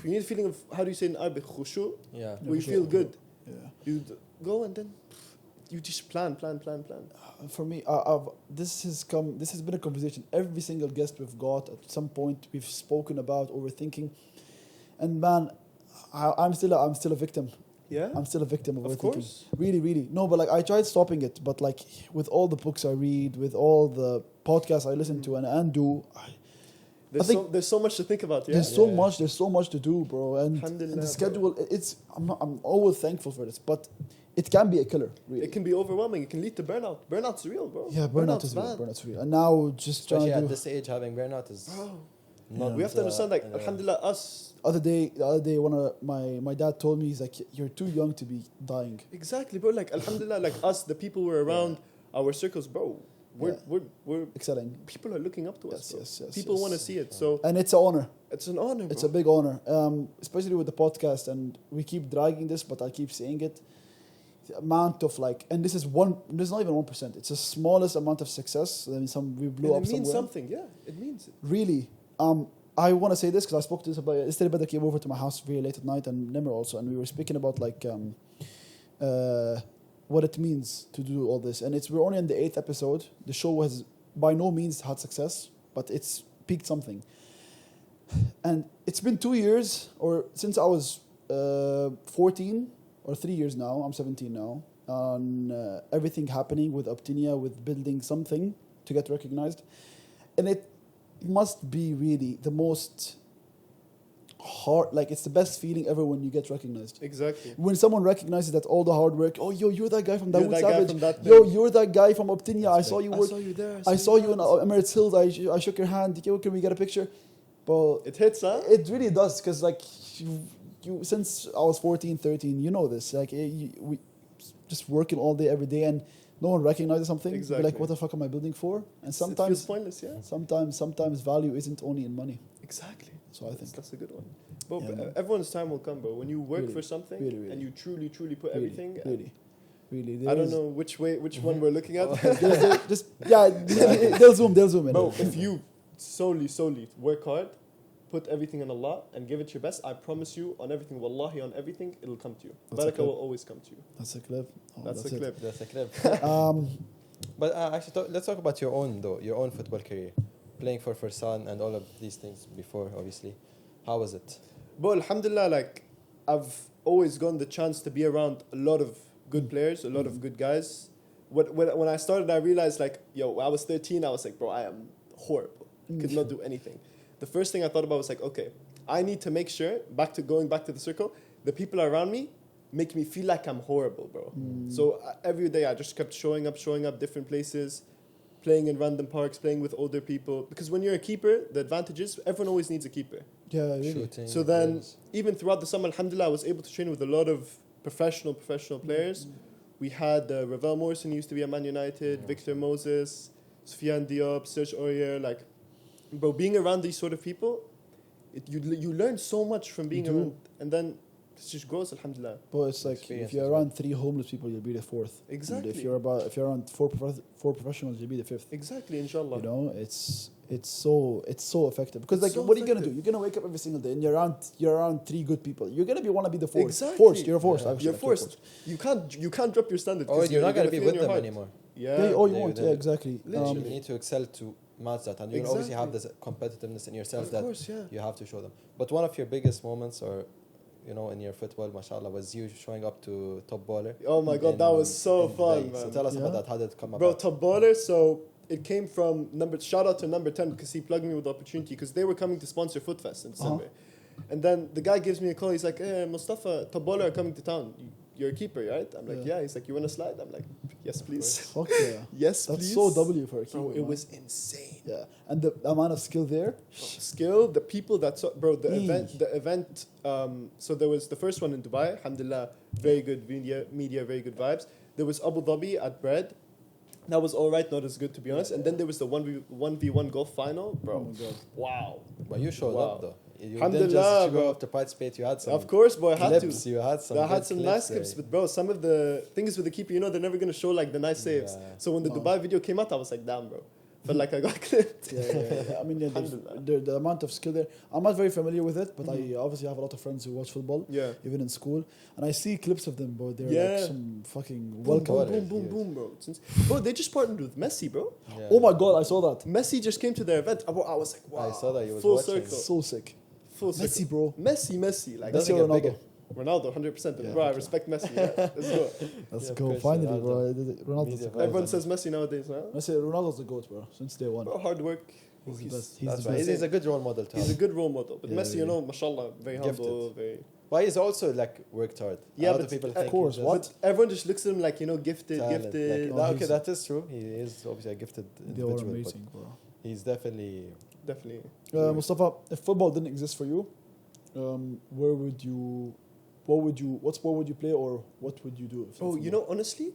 you need a feeling of, how do you say in Arabic, khushu?
Yeah.
Where you feel good.
Yeah.
You go and then you just plan.
For me, this has been a conversation. Every single guest we've got at some point, we've spoken about overthinking, and man, I'm still a victim.
Yeah?
I'm still a victim of
Of
overthinking.
course.
Really. No, but like I tried stopping it, but like with all the books I read, with all the podcasts I listen to and do,
There's so much to think about, yeah?
there's so much to do, bro. And
Alhamdulillah,
the
bro.
schedule, I'm always thankful for this, but it can be a killer, really.
It can be overwhelming. It can lead to burnout. Burnout's real, bro.
Yeah, burnout is real.
bad.
Burnout's real. And now just trying
Especially
to
at
do.
this age, having burnout is not.
We have to understand, like, alhamdulillah, us.
The other day, my dad told me, he's like, you're too young to be dying.
Exactly, bro. Like, alhamdulillah, like us, the people who are around our circles, bro. We're
Excelling.
people are looking up to us.
Yes,
Bro.
yes,
People
yes.
want to see it. So
And it's an honor.
it's an honor.
It's
bro.
a big honor, especially with the podcast. And we keep dragging this, but I keep saying it. The amount of and this is not even 1%. It's the smallest amount of success. I mean, we blew
And
up
it means
somewhere.
something. Yeah, it means it.
Really. I want to say this because I spoke to this about yesterday. But I came over to my house very late at night, and Nimr also, and we were speaking about what it means to do all this. And we're only in the 8th episode. The show has by no means had success, but it's peaked something. And it's been 2 years, or since I was 14, or 3 years now. I'm 17 now. On everything happening with Optinia, with building something to get recognized, and it must be really the most hard. Like it's the best feeling ever when you get recognized.
Exactly.
When someone recognizes that all the hard work. Oh, yo, you're that guy from
You're
Dawood
that guy
Savage.
from that
Yo,
thing.
you're that guy from Optinia. I saw you
I
work.
saw you there.
I saw you in Emirates Hills. I shook your hand. Yo, can we get a picture? But
It hits, huh?
it really does, because like you since I was 14, 13, you know this. Like we just working all day, every day, and no one recognizes something. You'd be like,
Exactly.
what the fuck am I building for? And
It feels
sometimes
pointless, yeah.
sometimes value isn't only in money.
Exactly.
So I think
that's a good one. Bro,
Yeah, man.
everyone's time will come, bro. When you work
Really,
for something
really.
and you truly put
Really,
everything.
really.
I don't know which one we're looking at.
They'll zoom in.
Bro, if you solely work hard, put everything in Allah and give it your best, I promise you on everything, wallahi, on everything, it'll come to you.
That's a
Barakah
clip.
will always come to you.
That's a clip. Oh,
That's a
it.
clip.
That's a clip.
Um,
But actually, let's talk about your own football career, playing for Fursan and all of these things before, obviously. How was it?
But alhamdulillah, like, I've always gotten the chance to be around a lot of good players, a lot of good guys. When I started, I realized, like, when I was 13, I was like, bro, I am horrible. Could not do anything. The first thing I thought about was like, okay, I need to make sure, going back to the circle, the people around me make me feel like I'm horrible, bro. So every day I just kept showing up different places, playing in random parks, playing with older people. Because when you're a keeper, the advantage is everyone always needs a keeper.
yeah, really.
Shooting.
So then,
drills.
even throughout the summer, alhamdulillah, I was able to train with a lot of professional players. We had Ravel Morrison, who used to be at Man United, Victor Moses, Sufyan Diop, Serge Aurier. Like, bro, being around these sort of people, you learn so much from being around. And then it just grows, alhamdulillah.
But it's like
Experience
if you're
as well.
around 3 homeless people, you'll be the 4th.
Exactly.
And if you're around four professionals, you'll be the 5th.
Exactly, inshallah.
You know, it's so effective because
It's
like
so
what are you gonna do?
effective.
You're gonna wake up every single day and you're around 3 good people. You're gonna wanna be the 4th.
Exactly.
Forced. You're forced.
Yeah.
Actually,
You're
like,
forced. You can't drop your standard.
Or
'cause
you're not going to be
feel in
with
your
them
heart.
anymore.
Yeah.
Yeah, all you
Yeah,
want.
you
Yeah,
did.
exactly.
Literally.
You need to excel to match that. And you obviously have this competitiveness in yourself
Of
that
course, yeah.
you have to show them. But one of your biggest moments or, in your football, mashallah, was you showing up to Top Baller.
Oh my God, that was so fun,
Dubai. So
man.
tell us about
Yeah.
that. How did it come
Bro,
about?
top baller. So it came from shout out to number 10 because he plugged me with the opportunity because they were coming to sponsor FootFest in December. And then the guy gives me a call. He's like, hey, Mustafa, top baller are coming to town. You're a keeper, right? I'm like, yeah. He's like, you want to slide? I'm like, yes, please.
Fuck yeah.
Yes,
That's
please.
so W for a keeper.
Bro, it
man.
was insane.
Yeah, and the amount of skill there.
Skill, the people that saw, bro, the
Eesh.
event, so there was the first one in Dubai, alhamdulillah, very good media, very good vibes. There was Abu Dhabi at Bread. That was all right, not as good to be honest. And then there was the 1v1 golf final, bro.
Oh my God.
Wow.
But you showed
Wow.
up, though. You didn't
Alhamdulillah,
just
bro.
go up to participate. You had some
Of course, boy, I had
clips.
to.
You had some
I had
good
some
clips
nice clips,
there.
but bro, some of the things with the keeper, they're never gonna show like the nice saves.
Yeah.
So when the
No.
Dubai video came out, I was like, damn, bro. Felt like I got clipped.
Yeah. I mean,
Alhamdulillah.
the amount of skill there. I'm not very familiar with it, but I obviously have a lot of friends who watch football,
Yeah.
even in school, and I see clips of them, bro. They're
Yeah.
like some fucking
Boom,
welcome.
boom,
Water,
boom, boom,
yes.
boom, bro. Bro, they just partnered with Messi, bro.
Yeah.
Oh my God, I saw that.
Messi just came to their event. I was like, wow.
I saw that he was
full
watching.
circle.
So sick.
Full circle.
Messi, bro.
Messi. Like,
Doesn't
Messi or
get
Ronaldo.
bigger.
Ronaldo, 100%.
Yeah,
Bro, I
okay.
respect Messi. Yeah. Let's go.
Let's
Yeah,
go.
of course,
Finally, bro.
Ronaldo.
Ronaldo's
Media
the
vibes.
goat.
Everyone says Messi nowadays, huh?
I say Ronaldo's the goat, bro. Since day one.
Bro, hard work.
He's the best. He's
That's
the
right.
best.
He's a good role model to
He's a
have.
good role model. But
Yeah,
Messi,
really.
mashallah, very
Gifted.
humble, very...
But he's also like worked hard.
Yeah,
a lot
but
of people
of
think
course,
he's
what?
just
But everyone just looks at him like, gifted,
talent.
gifted.
Like, okay,
he's-
that is true. He is obviously a gifted
They are
individual.
amazing, bro.
But he's definitely.
Definitely.
Mustafa, if football didn't exist for you, what sport would you play or what would you do?
Bro, honestly,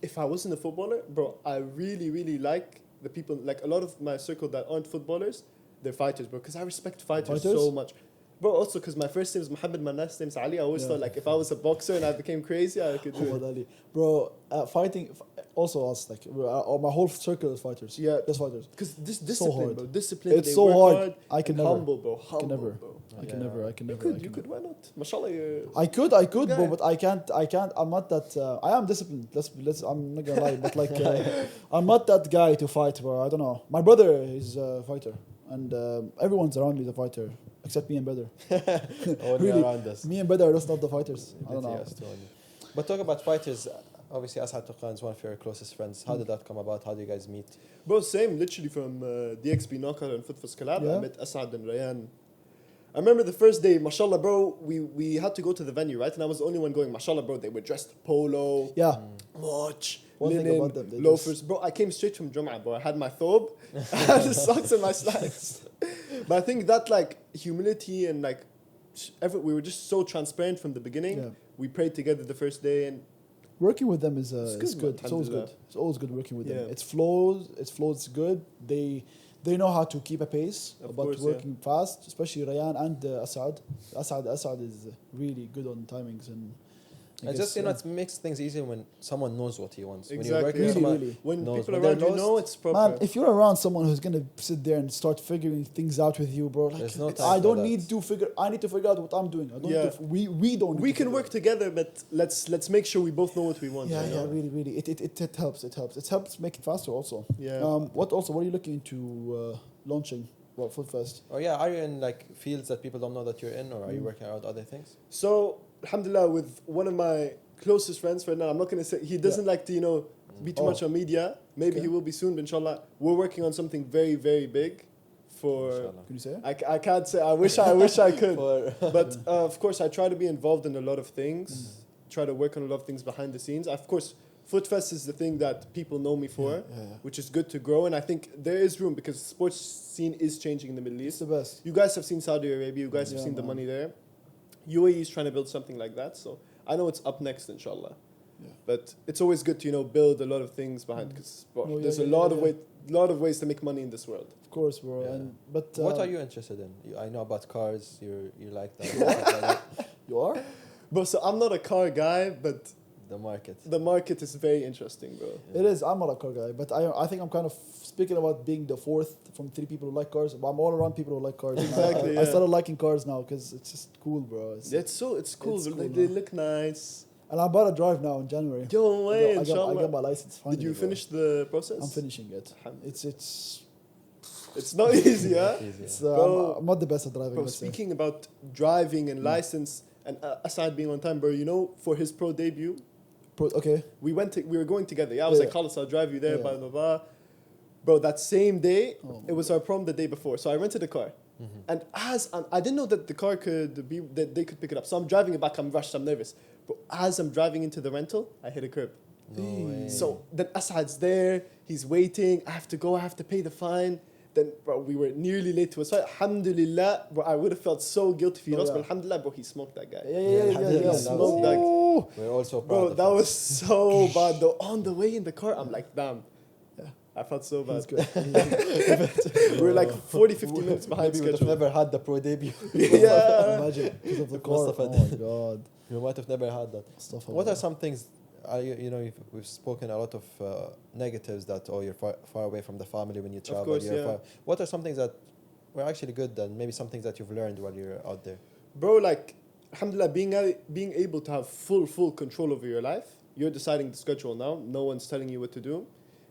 if I wasn't a footballer, bro, I really, really like the people, like a lot of my circle that aren't footballers, they're fighters, bro, because I respect fighters so much. Bro, also because my first name is Muhammad, my last name is Ali. I always
Yeah.
thought like if I was a boxer and I became crazy, I could do
Muhammad
it.
Ali. Bro, fighting, also us, like, my whole circle is fighters.
Yeah.
Just fighters.
Because this
So
discipline,
hard.
bro, discipline.
It's
they
so
work
hard. I can
and
never.
humble, bro. Humble,
never.
bro.
I can
Yeah.
never.
You could, why not? Mashallah, you're...
I could, bro,
guy.
but I can't. I'm not that. I am disciplined. I'm not gonna lie, but like, I'm not that guy to fight, bro. I don't know. My brother is a fighter, and everyone's around me is a fighter, except me and brother.
Only
Really?
around us.
Me and brother are just not the fighters. I don't
Pity
know.
us too only. But talk about fighters. Obviously, Asad Tuqan is one of your closest friends. How did that come about? How do you guys meet?
Bro, same, literally from DXB Knockout and FootFest collab.
Yeah.
I met Asad and Rayan. I remember the first day, mashallah, bro, we had to go to the venue, right? And I was the only one going. Mashallah, bro, they were dressed polo,
Yeah.
watch,
One thing
linen,
about them, they
loafers. Bro, I came straight from Jum'ah, bro. I had my thobe, I had the socks and my slacks. But I think that, like, humility and, like, we were just so transparent from the beginning.
Yeah.
We prayed together the first day, and
Working with them is
It's
it's
good,
good.
man,
It's always good.
alhamdulillah.
It's always good working with them.
Yeah.
It flows good. They they know how to keep a pace,
Of
but
course,
working fast, especially Rayan and Asad. Asad is really good on timings and. I
It's
guess,
just, it makes things easier when someone knows what he wants.
Exactly,
When you're working
yeah.
with someone
Really.
When
knows.
people
When they're
around you
lost,
know, it's proper.
Man, if you're around someone who's gonna sit there and start figuring things out with you, bro, like
There's no
it's-
time
I
for
don't
that.
need to figure. I need to figure out what I'm doing. I don't.
Yeah.
Need to, we don't. Need
we
to
can
figure
work
out.
together, but let's make sure we both know what we want.
Yeah,
you know?
really. It helps. It helps. It helps make it faster also.
Yeah.
What are you looking into launching? Well, FootFest.
or are you in like fields that people don't know that you're in, or are you working out other things?
So, alhamdulillah, with one of my closest friends right now, I'm not going to say, he doesn't like to, be too much on media. Maybe
Okay.
he will be soon, but inshallah. We're working on something very, very big for...
Inshallah.
Can you say it?
I can't say, I wish I could.
For
But, of course, I try to be involved in a lot of things. Try to work on a lot of things behind the scenes. Of course, FootFest is the thing that people know me for,
Yeah.
which is good to grow. And I think there is room because the sports scene is changing in the Middle
It's
East.
the best.
You guys have seen Saudi Arabia. You guys have
Yeah,
seen the
man.
money there. UAE is trying to build something like that. So I know it's up next, inshallah.
Yeah.
But it's always good to build a lot of things behind because
No, yeah,
there's
yeah,
a lot
yeah,
of lot of ways to make money in this world.
Of course, bro.
Yeah.
But
what are you interested in? I know about cars. You like that.
You are?
But so I'm not a car guy, but
The market.
the market is very interesting, bro.
It is. I'm not a car guy, but I think I'm kind of speaking about being the fourth from 3 people who like cars. But I'm all around people who like cars.
Exactly,
I
yeah.
started liking cars now because it's just cool, bro.
It's cool.
It's
They
cool,
look nice.
And I'm about to drive now in January.
Go away,
I
inshallah.
got my license finally.
Did you
bro.
finish the process?
I'm finishing it.
Alhamdulillah.
It's
It's not easy, huh?
it's
Bro,
I'm not the best at driving.
Bro,
let's say.
speaking about driving and license and Asad being on time, bro, for his pro debut,
Okay.
we were going together. Yeah, I was
Yeah.
like, Khalas, I'll drive you there,
Yeah.
blah, blah, blah. Bro, that same day,
Oh
it was our prom the day before. So I rented a car. And I didn't know that the car that they could pick it up. So I'm driving it back, I'm rushed, I'm nervous. But as I'm driving into the rental, I hit a curb.
No way.
So then Asad's there, he's waiting, I have to go, I have to pay the fine. Then, bro, we were nearly late to a site. Alhamdulillah, bro, I would have felt so guilty if he
Oh,
lost,
yeah.
but alhamdulillah, bro, he smoked that guy.
Yeah.
Smoked that.
Ooh.
We're also proud
Bro,
of
that
him.
was so bad though. On the way in the car, I'm like, damn.
Yeah.
I felt so bad.
That's good.
We were like 40, 50 minutes behind
Maybe we would have
schedule.
never had the pro debut.
Yeah.
Imagine because of the car.
Mustafa
Oh my god.
You might have never had that.
Mustafa,
What
bro.
are some things? We've spoken a lot of negatives that you're far away from the family when you travel.
course,
you're
yeah.
What are some things that were actually good and maybe some things that you've learned while you're out there?
Bro, like, alhamdulillah, being able to have full control over your life. You're deciding the schedule now. No one's telling you what to do.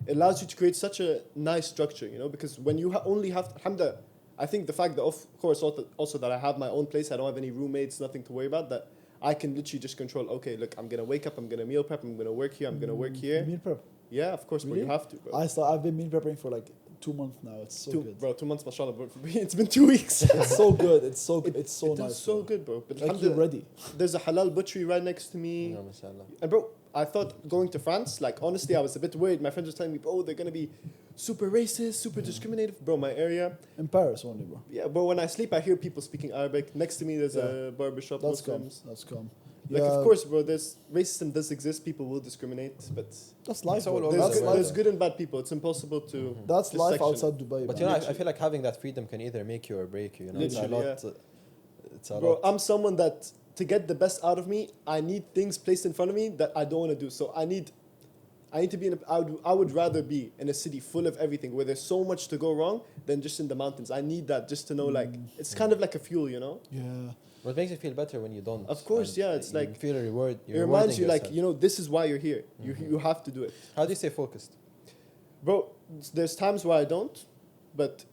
It allows you to create such a nice structure, because when you only have, alhamdulillah, I think the fact that, of course, also that I have my own place, I don't have any roommates, nothing to worry about, that I can literally just control, okay, look, I'm going to wake up, I'm going to meal prep, I'm going to work here, I'm going to work here.
Meal prep.
Yeah, of course, bro,
Really?
you have to, bro.
I've been meal prepping for like 2 months now. It's so good.
Bro, 2 months, mashallah, bro. It's been 2 weeks.
It's so good. It's so
It
nice.
does so
bro.
good, bro. But
Like you're
alhamdulillah,
ready.
there's a halal butchery right next to me.
No, mashallah.
And bro, I thought going to France, like honestly, I was a bit worried. My friends were telling me, bro, they're gonna be super racist, super discriminative. Bro, my area,
In Paris only, bro.
yeah, bro. When I sleep, I hear people speaking Arabic. Next to me, there's
Yeah.
a barbershop.
That's calm.
Muslims.
That's calm.
Like, of course, bro. Racism does exist. People will discriminate, but
that's life.
It's all
bro.
over
That's
the world.
there's
life.
good and bad people. It's impossible to.
That's
to
life
section.
outside Dubai.
But
man.
I feel like having that freedom can either make you or break you. It's a
Literally,
lot. It's a
Bro,
lot.
I'm someone that to get the best out of me, I need things placed in front of me that I don't want to do. So I need to be in. I would rather be in a city full of everything where there's so much to go wrong than just in the mountains. I need that just to know, like, it's kind of like a fuel,
Yeah.
But it makes you feel better when you don't.
Of course,
and
yeah, it's
you
like-
feel a reward.
It reminds you, like, this is why you're here. You have to do it.
How do you stay focused?
Bro, there's times where I don't, but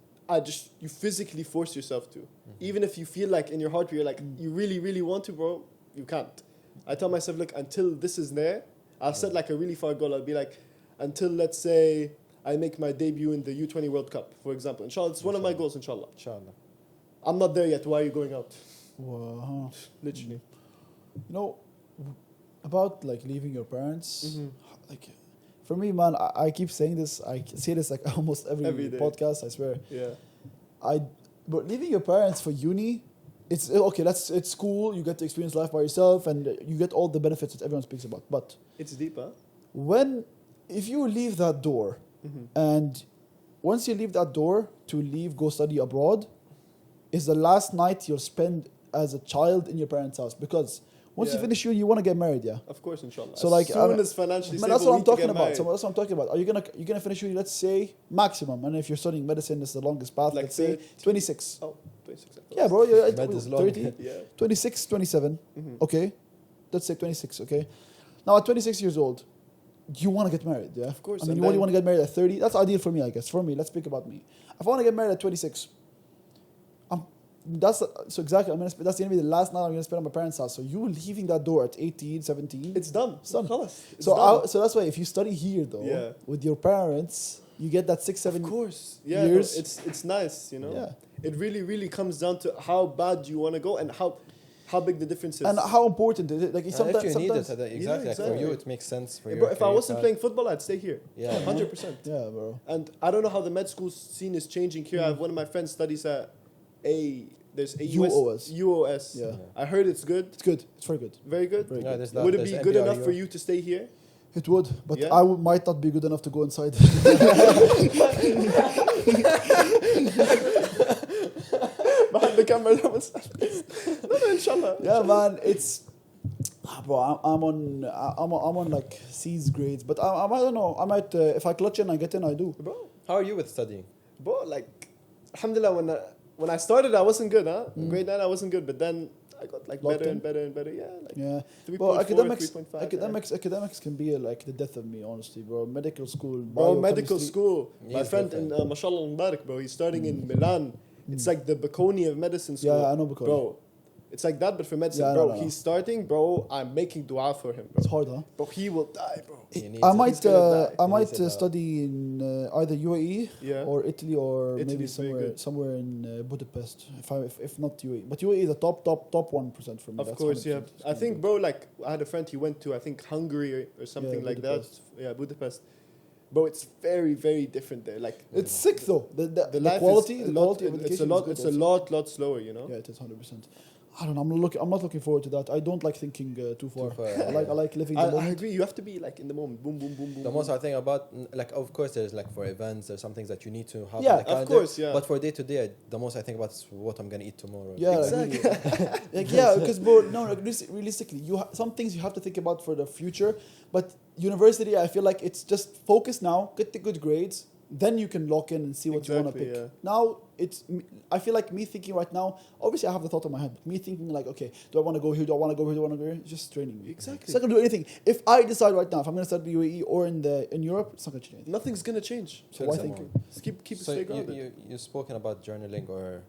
you physically force yourself to. Even if you feel like in your heart you're like, you really, really want to, bro, you can't. I tell myself, look, until this is there, I'll set like a really far goal. I'll be like, until, let's say, I make my debut in the U20 World Cup, for example. Inshallah, it's one of my goals, inshallah.
Inshallah.
I'm not there yet. Why are you going out?
Wow.
Literally.
About like leaving your parents.
Mm-hmm.
Like, for me, man, I keep saying this. I say this like almost every
Every day.
podcast. I swear.
Yeah.
But leaving your parents for uni, it's okay. It's cool. You get to experience life by yourself, and you get all the benefits that everyone speaks about. But
It's deep, huh?
if you leave that door
Mm-hmm.
and once you leave that door to leave, go study abroad, is the last night you'll spend as a child in your parents' house. Because once you finish uni, you want to get married, yeah?
Of course, inshallah.
So
as soon as financially stable,
that's what I'm
we need to
talking
get
about.
married.
So that's what I'm talking about. Are you gonna finish uni, let's say, maximum, and if you're studying medicine, it's the longest path,
Like
let's say 26.
Oh, 26.
Yeah, bro, you're
Med is long.
30,
Yeah.
26, 27.
Mhm.
Okay, let's say 26. Okay, now at 26 years old, you want to get married, yeah?
Of course,
I mean,
and
you
then-
want to get married at 30. That's ideal for me, I guess. For me, let's speak about me. If I want to get married at 26, that's exactly. That's gonna be the last night I'm gonna spend at my parents' house. So you leaving that door at 18, 17.
It's done.
It's done.
Khalas. It's
So
done.
so that's why if you study here though,
Yeah.
with your parents, you get that 6, 7
Of course. Yeah,
years.
no, it's nice, you know.
Yeah.
It really comes down to how bad you want to go and how big the difference is.
and how important it is. Like
And
sometimes,
if you need it,
sometimes
exactly. Like for
exactly.
you, it makes sense for you.
Bro, if I wasn't playing football, I'd stay here.
Yeah.
100%.
yeah, bro.
And I don't know how the med school scene is changing here. I have one of my friends studies at there's a
UOS.
UOS.
Yeah.
I heard it's good.
It's good. It's very good.
Very good.
Very
Yeah,
good.
there's
Would it
there's
be good enough
NPRU.
for you to stay here?
It would, but
Yeah.
I might not be good enough to go inside.
Behind the camera. No, inshallah.
yeah, man. It's bro. I'm on like C's grades, but I don't know. I might if I clutch in, I get in. I do.
Bro,
How are you with studying?
like, alhamdulillah, when I started, I wasn't good, huh? Grade 9, I wasn't good, but then I got like
Locked
better
in?
and better and better. Yeah, like
Yeah.
3.4,
Well, academics,
3.5.
academics can be like the death of me, honestly, bro. Medical school,
Bro, medical
biochemistry.
school.
Yeah,
My
it's
friend
different.
in Mashallah Mubarak, bro, he's starting in Milan. It's like the Bocconi of medicine school.
Yeah, I know Bocconi.
Bro, it's like that, but for medicine,
Yeah, I
bro.
know.
He's starting, bro. I'm making dua for him, bro.
It's hard, huh?
Bro, he will die, bro.
He needs
I
it.
might,
gonna die.
I
He
might
needs it out.
study in either UAE
Yeah.
or Italy or maybe
Italy's very good.
somewhere in Budapest. If not UAE, but UAE is the top 1% for me.
Of
That's
course, yeah.
100%. It's
I
gonna
think,
be
bro, like, I had a friend, he went to, I think, Hungary or something like
Budapest.
that. Yeah, Budapest. Bro, it's very, very different there. Like,
good. It's sick though. The
life
quality,
is
the
a lot,
quality of
it's
education
a lot,
is good
it's
also.
a lot slower, you know?
Yeah, it is 100%. I don't know. I'm not looking forward to that. I don't like thinking too far.
far,
I like living the
I
moment.
agree. You have to be like in the moment. Boom, boom, boom, boom.
The most I think about, like, of course, there's like for events, there's some things that you need to have.
Yeah,
on the
of
calendar,
course, yeah.
But for day to day, the most I think about is what I'm gonna eat tomorrow.
Yeah,
Exactly.
like, yeah, because bro, no, like, realistically, some things you have to think about for the future. But university, I feel like it's just focus now, get the good grades, then you can lock in and see what you want to
Exactly,
pick.
yeah.
Now I feel like me thinking right now. Obviously, I have the thought in my head. But me thinking like, okay, do I want to go here? Do I want to go here? Do I want to go here? It's just straining me.
Exactly.
It's not gonna do anything. If I decide right now, if I'm gonna start the UAE or in Europe, it's not gonna change anything.
Nothing's gonna change.
So
For
why
example.
think?
Just keep it
So
stay grounded.
you've spoken about journaling, or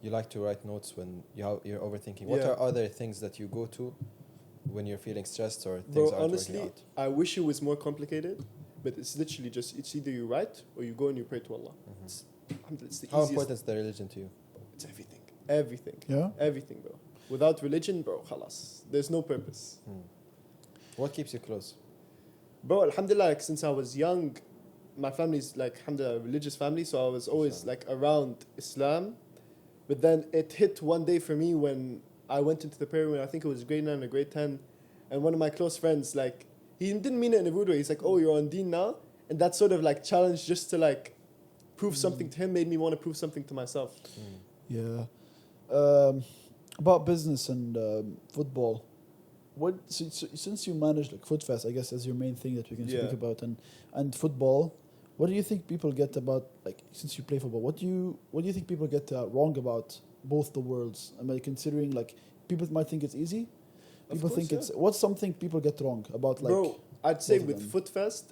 you like to write notes when you're overthinking. What
Yeah.
are other things that you go to when you're feeling stressed or things
Bro,
aren't
honestly,
working out?
I wish it was more complicated, but it's literally just, it's either you write or you go and you pray to Allah. It's the
How
easiest.
important is the religion to you?
It's everything. Everything.
Yeah.
Everything, bro. Without religion, bro, khalas. There's no purpose.
What keeps you close?
Bro, alhamdulillah, like, since I was young, my family's like, alhamdulillah, a religious family, so I was always like around Islam. But then it hit one day for me when I went into the prayer room, I think it was grade 9 or grade 10, and one of my close friends, like, he didn't mean it in a rude way. He's like, oh, you're on deen now? And that sort of like challenge just to like prove something to him made me want to prove something to myself.
Yeah. About business and football. Since you manage like FootFest, I guess as your main thing that we can
Yeah.
speak about, and football, what do you think people get about, like, since you play football, what do you think people get wrong about both the worlds? I mean, considering like people might think it's easy, people
course,
think
yeah.
it's, what's something people get wrong about, like,
Bro, I'd say
both of
with
them.
FootFest,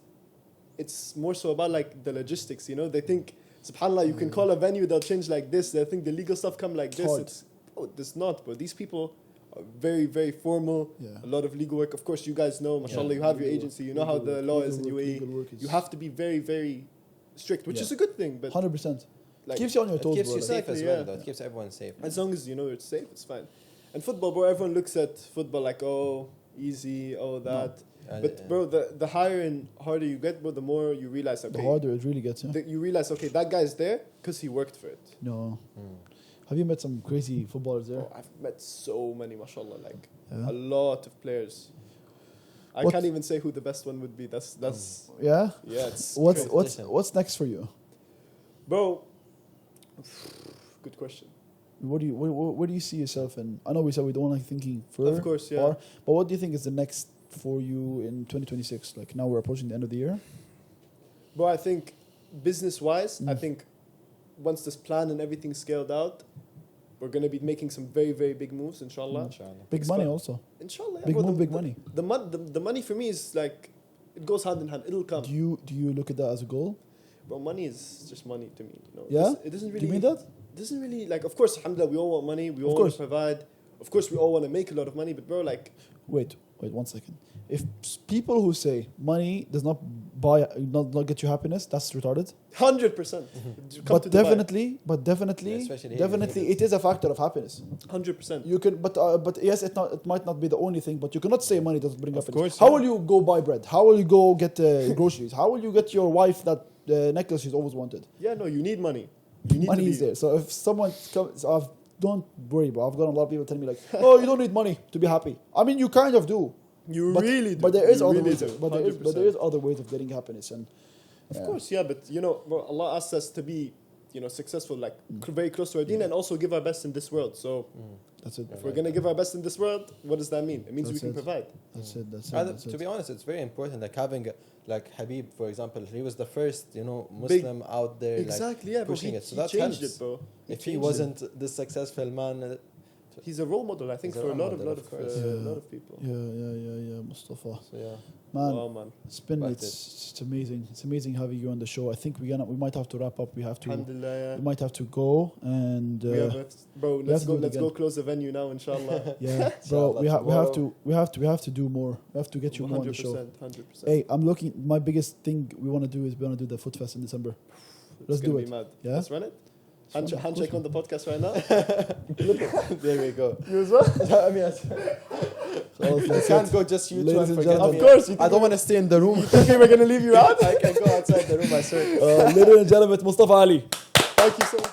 it's more so about like the logistics, you know? They think, subhanAllah, you can call a venue, they'll change like this. They think the legal stuff come like this.
hard.
It's not, bro. These people are very, very formal.
Yeah.
A lot of legal work. Of course, you guys know, mashallah, you have your
Legal
agency.
work,
You know how
legal
the
work,
law
legal
is in
work,
UAE.
legal work is-
You have to be very, very strict, which
Yeah.
is a good thing. But
100%.
like,
Keeps you on your
It
toes,
keeps
bro.
you
like-
safe
Exactly,
as
yeah.
well, though. It keeps everyone safe.
as long as you know it's safe, it's fine. And football, bro, everyone looks at football like, oh, easy, oh, that. But bro, the higher and harder you get, bro, the more you realize, okay,
The harder it really gets, yeah.
you realize, okay, that guy's there because he worked for it.
No. Have you met some crazy footballers there?
Bro, I've met so many, mashallah, like
Yeah.
a lot of players. I
What-
can't even say who the best one would be. That's
Yeah.
yeah. It's
What's
crazy.
what's next for you?
Bro, good question.
Where do you see yourself in? I know we said we don't like thinking further.
Of course, yeah.
Far, but what do you think is the next for you in 2026? Like now we're approaching the end of the year.
Bro, I think business-wise, I think once this plan and everything's scaled out, we're going to be making some very, very big moves, inshallah.
Big money also.
Inshallah.
Big move, big money.
The money for me is like, it goes hand in hand. It'll come.
Do you look at that as a goal?
Bro, money is just money to me. You know?
Yeah?
It doesn't really...
Do you mean that?
It doesn't really... Like, of course, alhamdulillah, we all want money. We all want to provide. Of course, we all want to make a lot of money. But, bro, like...
Wait 1 second. If people who say money does not not get you happiness, that's retarded.
100%.
But definitely,
Yeah,
it is a factor of happiness.
100%.
You can, but yes, it might not be the only thing. But you cannot say money doesn't bring happiness.
course,
How
yeah.
will you go buy bread? How will you go get groceries? How will you get your wife that necklace she's always wanted?
Yeah, no, you need money. You need
Money is there. So if someone comes, don't worry, bro. I've got a lot of people telling me like, oh, you don't need money to be happy. I mean, you kind of do.
You really do.
But there is
You
other
really
ways.
do.
But there is other ways of getting happiness, and
Of course, yeah, but you know, bro, Allah asks us to be, you know, successful, like very close to our deen, and also give our best in this world. So
that's it.
if we're gonna give our best in this world, what does that mean? It means
That's
we can
it.
provide.
That's it. That's it.
And
That's
to
it.
be honest, it's very important. Like having, like Habib, for example, he was the first, you know, Muslim out there,
Exactly,
like
yeah, bro.
pushing
He
it. So that
changed
helps.
it, bro.
If he
changed
wasn't this successful man,
he's a role model, I think,
He's a
for a
role
lot of
model, of course.
lot of people.
Yeah, Mustafa.
so yeah.
Man,
Oh man,
it's been
Right,
it's amazing. It's amazing having you on the show. I think we might have to wrap up. We
alhamdulillah.
might have to go and
We have bro,
have
let's
to
go.
do it
Let's
again.
go close the venue now, inshallah.
yeah, bro. We have
Tomorrow.
to do more. We have to get you more on the show.
100%.
Hey, I'm looking. My biggest thing we want to do is we want to do the FootFest in December. Let's do it.
Mad.
Yeah?
Let's run it. Handshake on the podcast right now.
There we go.
You as well?
I mean, I can't go just you two
Ladies
and
and
forget
gentlemen.
me.
Of course, you
I don't want to stay in the room.
think we're gonna leave you out?
I can go outside the room, I swear.
Ladies and gentlemen, Mustafa Ali.
Thank you so much.